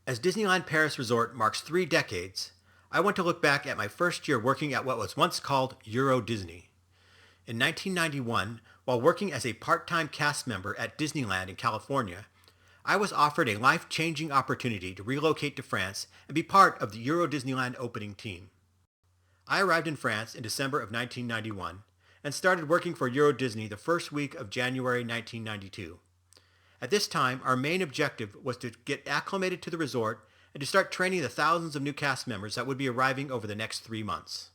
As Disneyland Paris Resort marks 3 decades, I want to look back at my first year working at what was once called Euro Disney. In 1991, while working as a part-time cast member at Disneyland in California, I was offered a life-changing opportunity to relocate to France and be part of the Euro Disneyland opening team. I arrived in France in December of 1991 and started working for Euro Disney the first week of January 1992. At this time, our main objective was to get acclimated to the resort and to start training the thousands of new cast members that would be arriving over the next 3 months.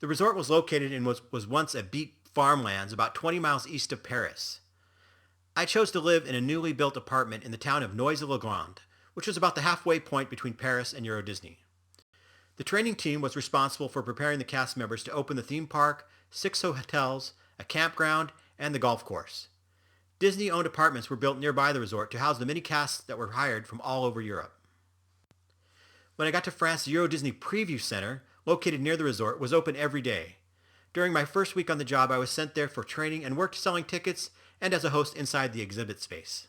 The resort was located in what was once a beat farmlands about 20 miles east of Paris. I chose to live in a newly built apartment in the town of Noisy-le-Grand, which was about the halfway point between Paris and Euro Disney. The training team was responsible for preparing the cast members to open the theme park, 6 hotels, a campground, and the golf course. Disney-owned apartments were built nearby the resort to house the many casts that were hired from all over Europe. When I got to France, the Euro Disney Preview Center, located near the resort, was open every day. During my first week on the job, I was sent there for training and worked selling tickets and as a host inside the exhibit space.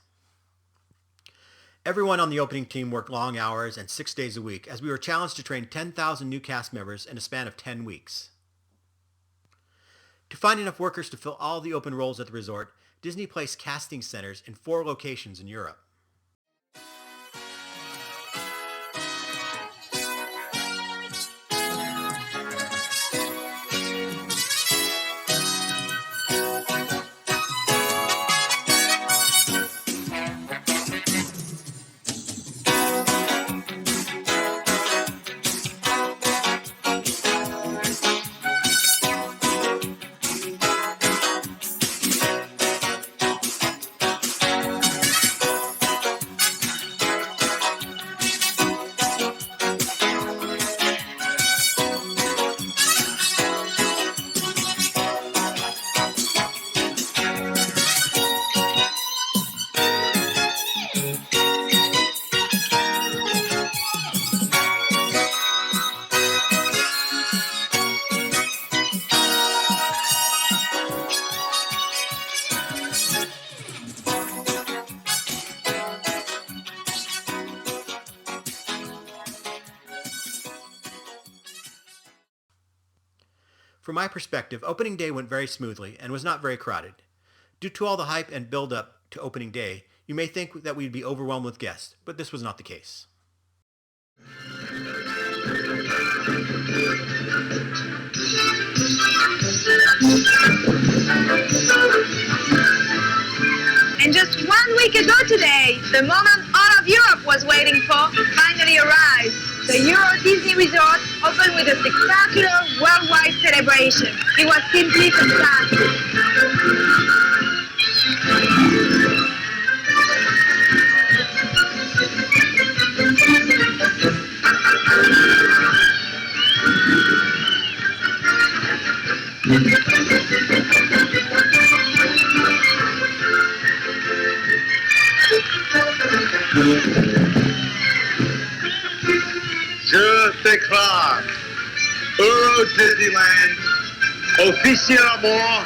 Everyone on the opening team worked long hours and 6 days a week as we were challenged to train 10,000 new cast members in a span of 10 weeks. To find enough workers to fill all the open roles at the resort, Disney placed casting centers in 4 locations in Europe. From my perspective, opening day went very smoothly and was not very crowded. Due to all the hype and build-up to opening day, you may think that we'd be overwhelmed with guests, but this was not the case. And just 1 week ago today, the moment all of Europe was waiting for finally arrived. The Euro Disney Resort opened with a spectacular worldwide celebration. It was simply fantastic. Je déclare Euro Disneyland officiellement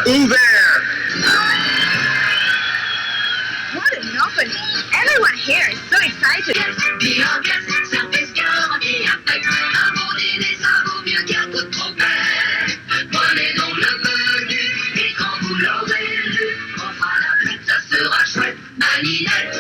ouvert. What an opening! Everyone here is so excited. Prenez donc le menu et quand vous l'aurez lu, on fera la fête, ça sera chouette, maninette.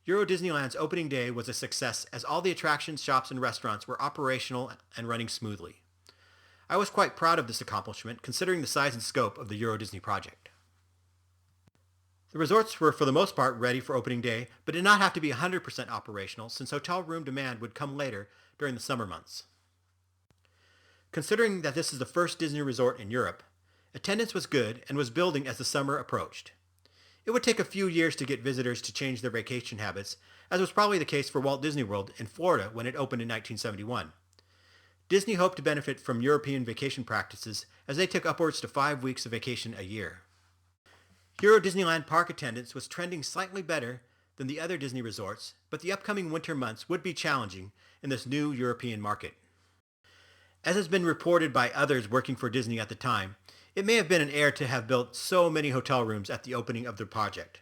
Euro Disneyland's opening day was a success as all the attractions, shops, and restaurants were operational and running smoothly. I was quite proud of this accomplishment considering the size and scope of the Euro Disney project. The resorts were for the most part ready for opening day, but did not have to be 100% operational since hotel room demand would come later during the summer months. Considering that this is the first Disney resort in Europe, attendance was good and was building as the summer approached. It would take a few years to get visitors to change their vacation habits, as was probably the case for Walt Disney World in Florida when it opened in 1971. Disney hoped to benefit from European vacation practices as they took upwards to 5 weeks of vacation a year. Euro Disneyland park attendance was trending slightly better than the other Disney resorts, but the upcoming winter months would be challenging in this new European market. As has been reported by others working for Disney at the time, it may have been an error to have built so many hotel rooms at the opening of the project.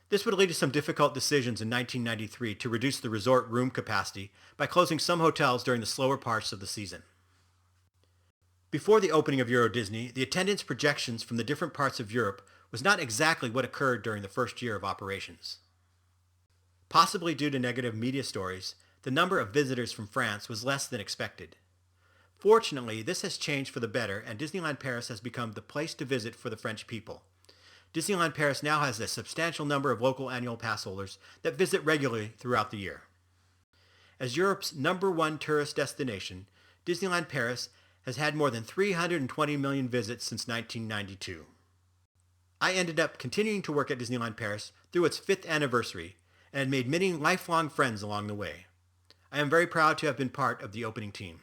This would lead to some difficult decisions in 1993 to reduce the resort room capacity by closing some hotels during the slower parts of the season. Before the opening of Euro Disney, the attendance projections from the different parts of Europe was not exactly what occurred during the first year of operations. Possibly due to negative media stories, the number of visitors from France was less than expected. Fortunately, this has changed for the better, and Disneyland Paris has become the place to visit for the French people. Disneyland Paris now has a substantial number of local annual pass holders that visit regularly throughout the year. As Europe's #1 tourist destination, Disneyland Paris has had more than 320 million visits since 1992. I ended up continuing to work at Disneyland Paris through its 5th anniversary and had made many lifelong friends along the way. I am very proud to have been part of the opening team.